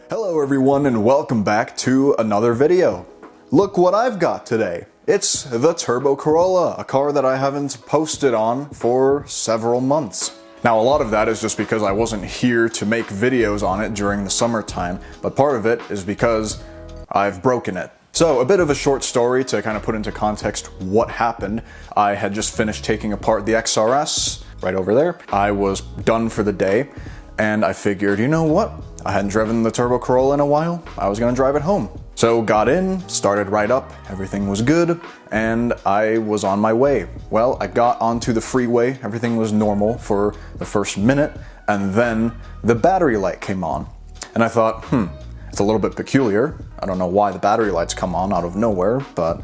Hello everyone and welcome back to another video. Look what I've got today. It's the Turbo Corolla, a car that I haven't posted on for several months. Now a lot of that is just because I wasn't here to make videos on it during the summertime, but part of it is because I've broken it. So a bit of a short story to kind of put into context what happened. I had just finished taking apart the XRS, right over there. I was done for the day and I figured, you know what? I hadn't driven the Turbo Corolla in a while. I was gonna drive it home. So got in, started right up, everything was good, and I was on my way. Well, I got onto the freeway, everything was normal for the first minute, and then the battery light came on. And I thought, it's a little bit peculiar. I don't know why the battery lights come on out of nowhere, but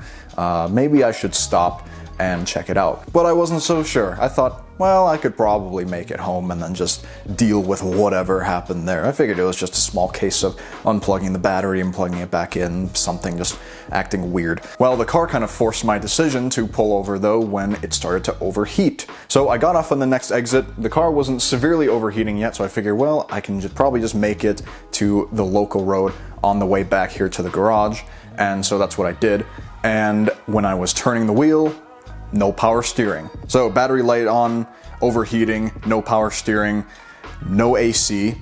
maybe I should stop and check it out. But I wasn't so sure. I thought, well, I could probably make it home and then just deal with whatever happened there. I figured it was just a small case of unplugging the battery and plugging it back in, something just acting weird. Well, the car kind of forced my decision to pull over though when it started to overheat. So I got off on the next exit. The car wasn't severely overheating yet, so I figured, well, I can probably just make it to the local road on the way back here to the garage. And so that's what I did. And when I was turning the wheel, no power steering. So battery light on, overheating, no power steering, no AC.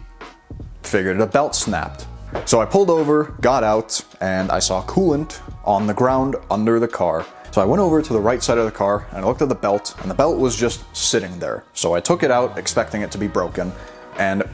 Figured a belt snapped. So I pulled over, got out, and I saw coolant on the ground under the car. So I went over to the right side of the car and I looked at the belt, and the belt was just sitting there. So I took it out expecting it to be broken, and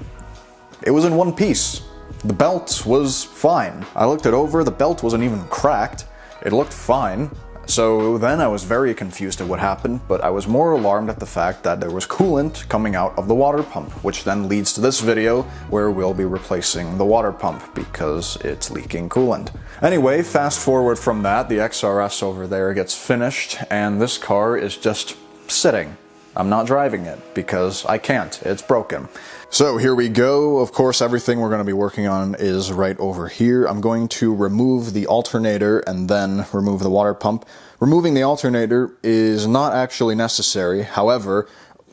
it was in one piece. The belt was fine. I looked it over, the belt wasn't even cracked. It looked fine. So then I was very confused at what happened, but I was more alarmed at the fact that there was coolant coming out of the water pump, which then leads to this video where we'll be replacing the water pump because it's leaking coolant. Anyway, fast forward from that, the XRS over there gets finished and this car is just sitting. I'm not driving it because I can't, it's broken. So here we go. Of course, everything we're going to be working on is right over here. I'm going to remove the alternator and then remove the water pump. Removing the alternator is not actually necessary. However,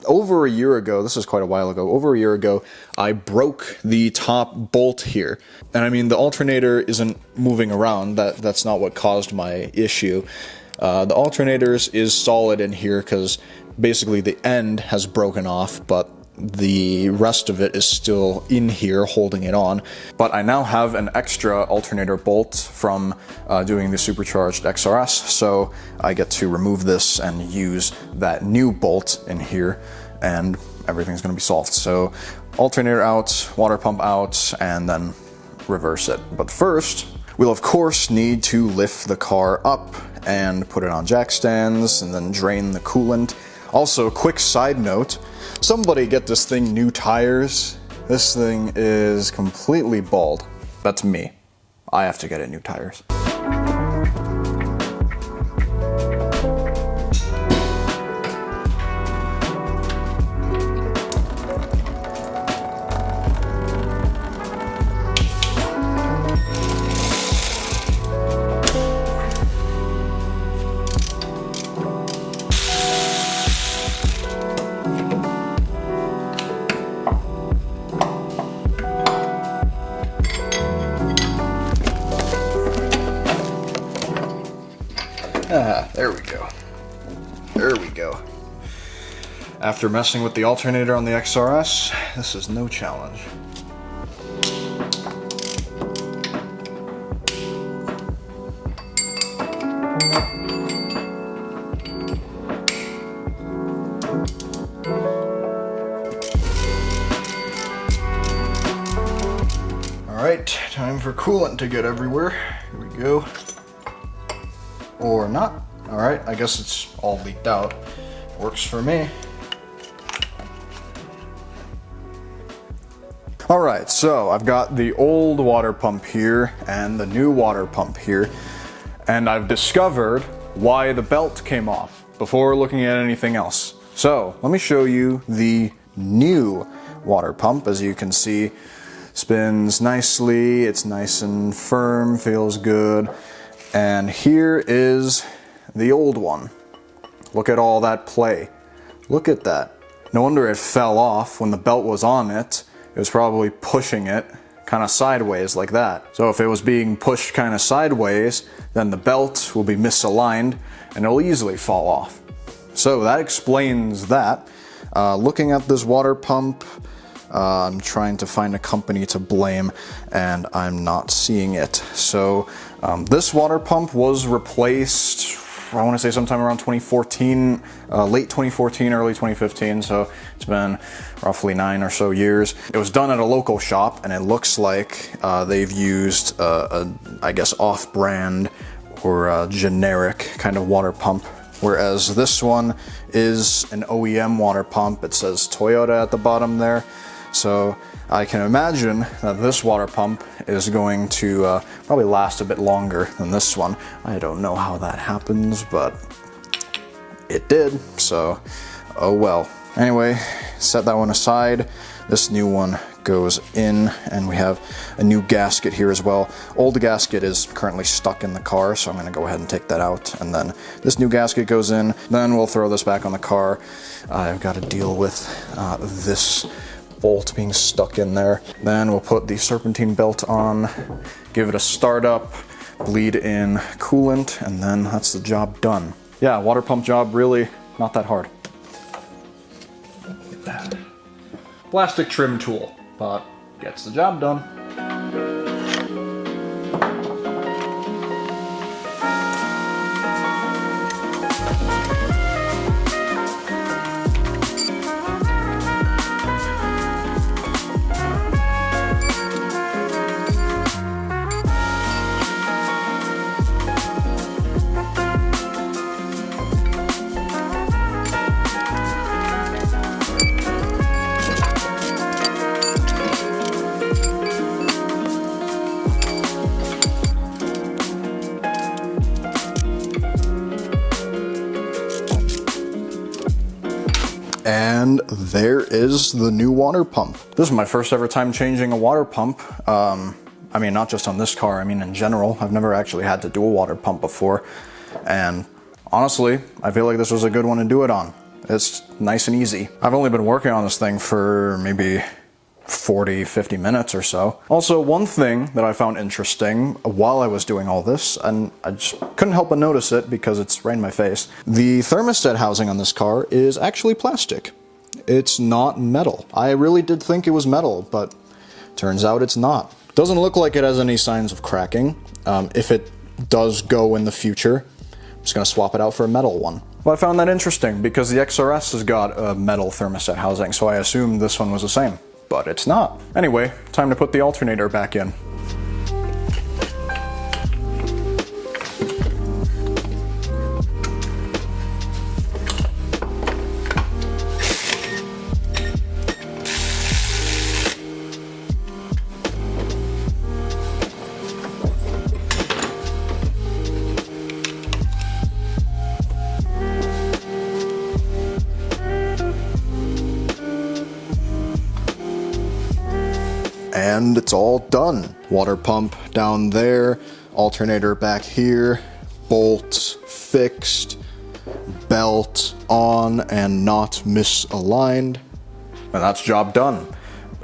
over a year ago, this is quite a while ago, over a year ago, I broke the top bolt here. And I mean, the alternator isn't moving around. That's not what caused my issue. The alternator is solid in here because basically the end has broken off, but the rest of it is still in here holding it on. But I now have an extra alternator bolt from doing the supercharged XRS, so I get to remove this and use that new bolt in here and everything's going to be solved. So alternator out, water pump out, and then reverse it. But first, we'll of course need to lift the car up and put it on jack stands and then drain the coolant. Also, quick side note, somebody get this thing new tires. This thing is completely bald. That's me. I have to get it new tires. There we go. There we go. After messing with the alternator on the XRS, this is no challenge. Alright, time for coolant to get everywhere. Here we go. Or not. Alright, I guess it's all leaked out. Works for me. Alright, so I've got the old water pump here and the new water pump here, and I've discovered why the belt came off before looking at anything else. So let me show you the new water pump. As you can see, spins nicely, it's nice and firm, feels good. And here is the old one. Look at all that play. Look at that. No wonder it fell off when the belt was on it. It was probably pushing it kind of sideways like that. So if it was being pushed kind of sideways, then the belt will be misaligned and it'll easily fall off. So that explains that. Looking at this water pump, I'm trying to find a company to blame and I'm not seeing it. So this water pump was replaced, I want to say sometime around 2014, late 2014, early 2015. So it's been roughly 9 or so years. It was done at a local shop and it looks like they've used I guess off-brand or a generic kind of water pump. Whereas this one is an OEM water pump. It says Toyota at the bottom there. So I can imagine that this water pump is going to probably last a bit longer than this one. I don't know how that happens, but it did, so oh well. Anyway, set that one aside. This new one goes in, and we have a new gasket here as well. Old gasket is currently stuck in the car, so I'm going to go ahead and take that out, and then this new gasket goes in. Then we'll throw this back on the car. I've got to deal with this bolt being stuck in there. Then we'll put the serpentine belt on, give it a start up, bleed in coolant, and then that's the job done. Yeah, water pump job really not that hard. Plastic trim tool, but gets the job done. And there is the new water pump. This is my first ever time changing a water pump. I mean, not just on this car, I mean in general. I've never actually had to do a water pump before. And honestly, I feel like this was a good one to do it on. It's nice and easy. I've only been working on this thing for maybe 40, 50 minutes or so. Also, one thing that I found interesting while I was doing all this, and I just couldn't help but notice it because it's right in my face, the thermostat housing on this car is actually plastic. It's not metal. I really did think it was metal, but turns out it's not. Doesn't look like it has any signs of cracking. If it does go in the future, I'm just gonna swap it out for a metal one. Well, I found that interesting because the XRS has got a metal thermostat housing, so I assumed this one was the same. But it's not. Anyway, time to put the alternator back in. And it's all done. Water pump down there, alternator back here, bolts fixed, belt on and not misaligned. And that's job done.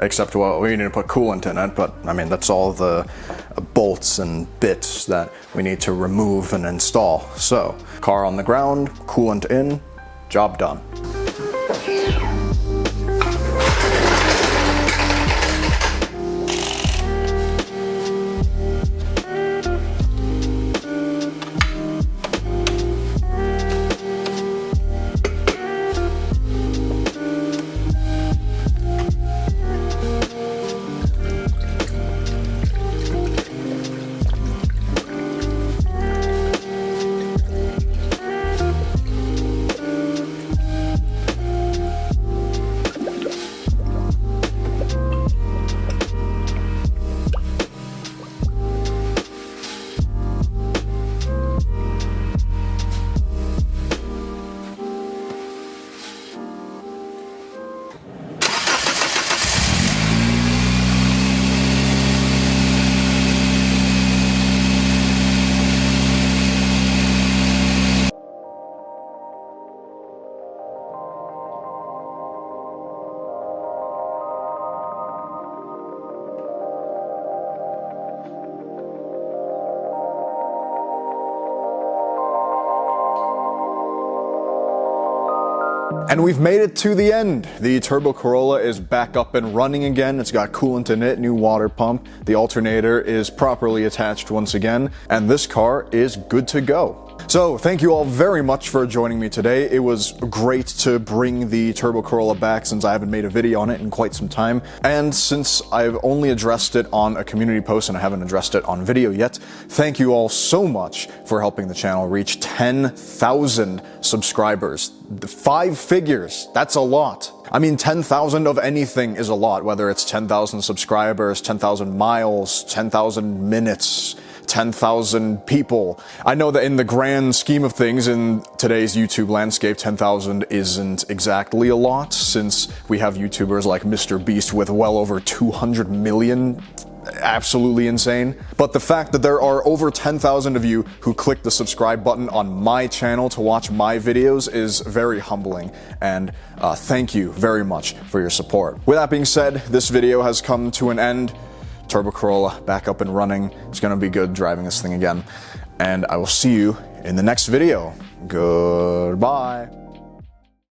Except, well, we need to put coolant in it, but I mean, that's all the bolts and bits that we need to remove and install. So, car on the ground, coolant in, job done. And we've made it to the end. The Turbo Corolla is back up and running again. It's got coolant in it, new water pump. The alternator is properly attached once again, and this car is good to go. So thank you all very much for joining me today. It was great to bring the Turbo Corolla back since I haven't made a video on it in quite some time. And since I've only addressed it on a community post and I haven't addressed it on video yet, thank you all so much for helping the channel reach 10,000 subscribers. 5 figures, that's a lot. I mean, 10,000 of anything is a lot, whether it's 10,000 subscribers, 10,000 miles, 10,000 minutes, 10,000 people. I know that in the grand scheme of things in today's YouTube landscape, 10,000 isn't exactly a lot, since we have YouTubers like Mr. Beast with well over 200 million. Absolutely insane. But the fact that there are over 10,000 of you who click the subscribe button on my channel to watch my videos is very humbling, and thank you very much for your support. With that being said, this video has come to an end. Turbo Corolla back up and running. It's gonna be good driving this thing again. And I will see you in the next video. Goodbye.